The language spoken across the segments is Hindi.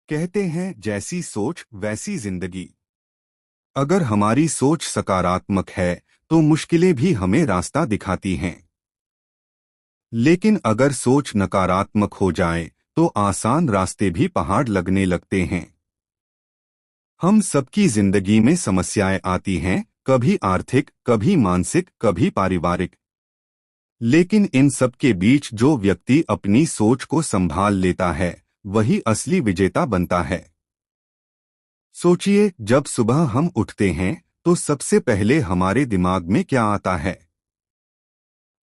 कहते हैं जैसी सोच वैसी जिंदगी। अगर हमारी सोच सकारात्मक है तो मुश्किलें भी हमें रास्ता दिखाती हैं। लेकिन अगर सोच नकारात्मक हो जाए तो आसान रास्ते भी पहाड़ लगने लगते हैं। हम सबकी जिंदगी में समस्याएं आती हैं, कभी आर्थिक, कभी मानसिक, कभी पारिवारिक। लेकिन इन सब के बीच जो व्यक्ति अपनी सोच को संभाल लेता है वही असली विजेता बनता है। सोचिए, जब सुबह हम उठते हैं तो सबसे पहले हमारे दिमाग में क्या आता है?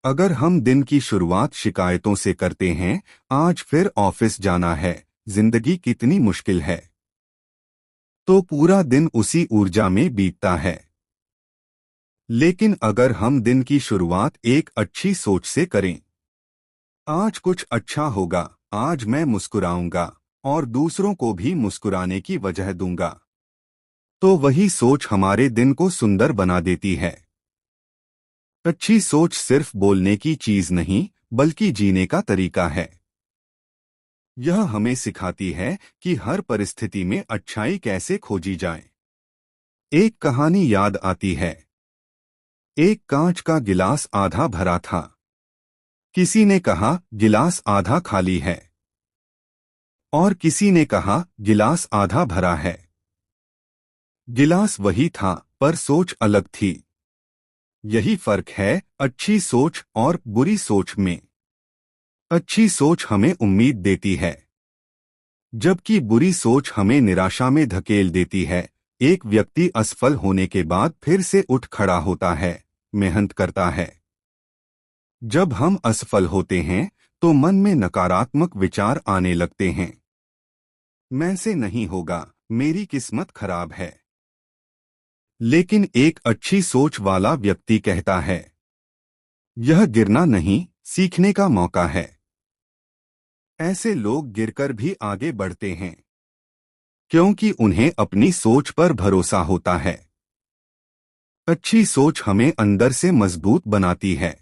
अगर हम दिन की शुरुआत शिकायतों से करते हैं, आज फिर ऑफिस जाना है, जिंदगी कितनी मुश्किल है, तो पूरा दिन उसी ऊर्जा में बीतता है। लेकिन अगर हम दिन की शुरुआत एक अच्छी सोच से करें, आज कुछ अच्छा होगा, आज मैं मुस्कुराऊंगा और दूसरों को भी मुस्कुराने की वजह दूंगा, तो वही सोच हमारे दिन को सुंदर बना देती है। अच्छी सोच सिर्फ बोलने की चीज नहीं, बल्कि जीने का तरीका है। यह हमें सिखाती है कि हर परिस्थिति में अच्छाई कैसे खोजी जाए। एक कहानी याद आती है। एक कांच का गिलास आधा भरा था। किसी ने कहा गिलास आधा खाली है, और किसी ने कहा गिलास आधा भरा है। गिलास वही था, पर सोच अलग थी। यही फर्क है अच्छी सोच और बुरी सोच में। अच्छी सोच हमें उम्मीद देती है, जबकि बुरी सोच हमें निराशा में धकेल देती है। एक व्यक्ति असफल होने के बाद फिर से उठ खड़ा होता है, मेहनत करता है। जब हम असफल होते हैं तो मन में नकारात्मक विचार आने लगते हैं। मैं से नहीं होगा, मेरी किस्मत खराब है। लेकिन एक अच्छी सोच वाला व्यक्ति कहता है, यह गिरना नहीं, सीखने का मौका है। ऐसे लोग गिरकर भी आगे बढ़ते हैं, क्योंकि उन्हें अपनी सोच पर भरोसा होता है। अच्छी सोच हमें अंदर से मजबूत बनाती है।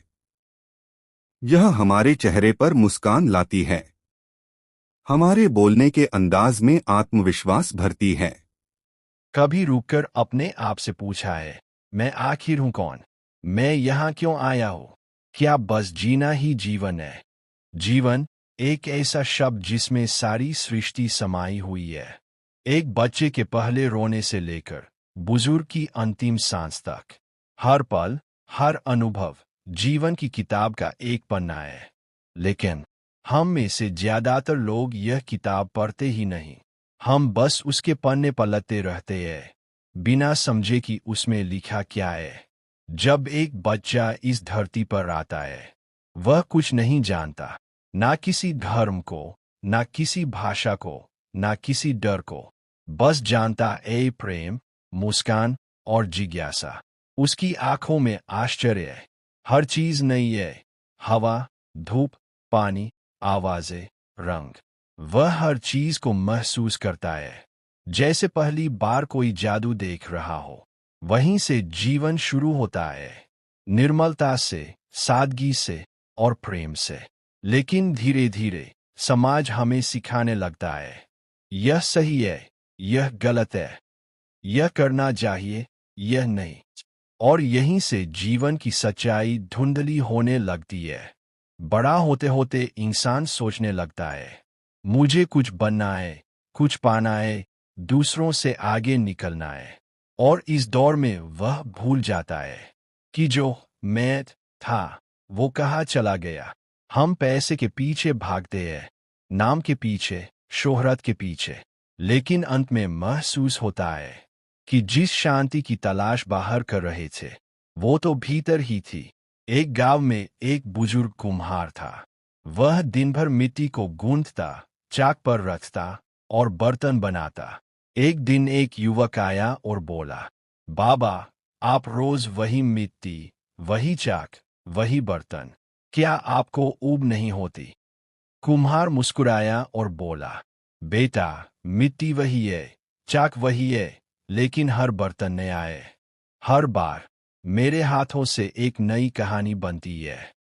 यह हमारे चेहरे पर मुस्कान लाती है, हमारे बोलने के अंदाज में आत्मविश्वास भरती है। कभी रुककर अपने आप से पूछा है, मैं आखिर हूं कौन? मैं यहाँ क्यों आया हूँ? क्या बस जीना ही जीवन है? जीवन एक ऐसा शब्द जिसमें सारी सृष्टि समाई हुई है। एक बच्चे के पहले रोने से लेकर बुजुर्ग की अंतिम सांस तक, हर पल, हर अनुभव जीवन की किताब का एक पन्ना है। लेकिन हम में से ज्यादातर लोग यह किताब पढ़ते ही नहीं। हम बस उसके पन्ने पलटते रहते हैं, बिना समझे कि उसमें लिखा क्या है। जब एक बच्चा इस धरती पर आता है, वह कुछ नहीं जानता, ना किसी धर्म को, ना किसी भाषा को, ना किसी डर को। बस जानता है प्रेम, मुस्कान और जिज्ञासा। उसकी आंखों में आश्चर्य है। हर चीज नई है, हवा, धूप, पानी, आवाजें, रंग। वह हर चीज को महसूस करता है, जैसे पहली बार कोई जादू देख रहा हो। वहीं से जीवन शुरू होता है, निर्मलता से, सादगी से और प्रेम से। लेकिन धीरे धीरे समाज हमें सिखाने लगता है, यह सही है, यह गलत है, यह करना चाहिए, यह नहीं। और यहीं से जीवन की सच्चाई धुंधली होने लगती है। बड़ा होते होते इंसान सोचने लगता है, मुझे कुछ बनना है, कुछ पाना है, दूसरों से आगे निकलना है। और इस दौर में वह भूल जाता है कि जो मैं था वो कहाँ चला गया। हम पैसे के पीछे भागते हैं, नाम के पीछे, शोहरत के पीछे। लेकिन अंत में महसूस होता है कि जिस शांति की तलाश बाहर कर रहे थे, वो तो भीतर ही थी। एक गांव में एक बुजुर्ग कुम्हार था। वह दिन भर मिट्टी को गूंथता, चाक पर रखता और बर्तन बनाता। एक दिन एक युवक आया और बोला, बाबा, आप रोज वही मिट्टी, वही चाक, वही बर्तन, क्या आपको ऊब नहीं होती? कुम्हार मुस्कुराया और बोला, बेटा, मिट्टी वही है, चाक वही है, लेकिन हर बर्तन नया है। हर बार मेरे हाथों से एक नई कहानी बनती है।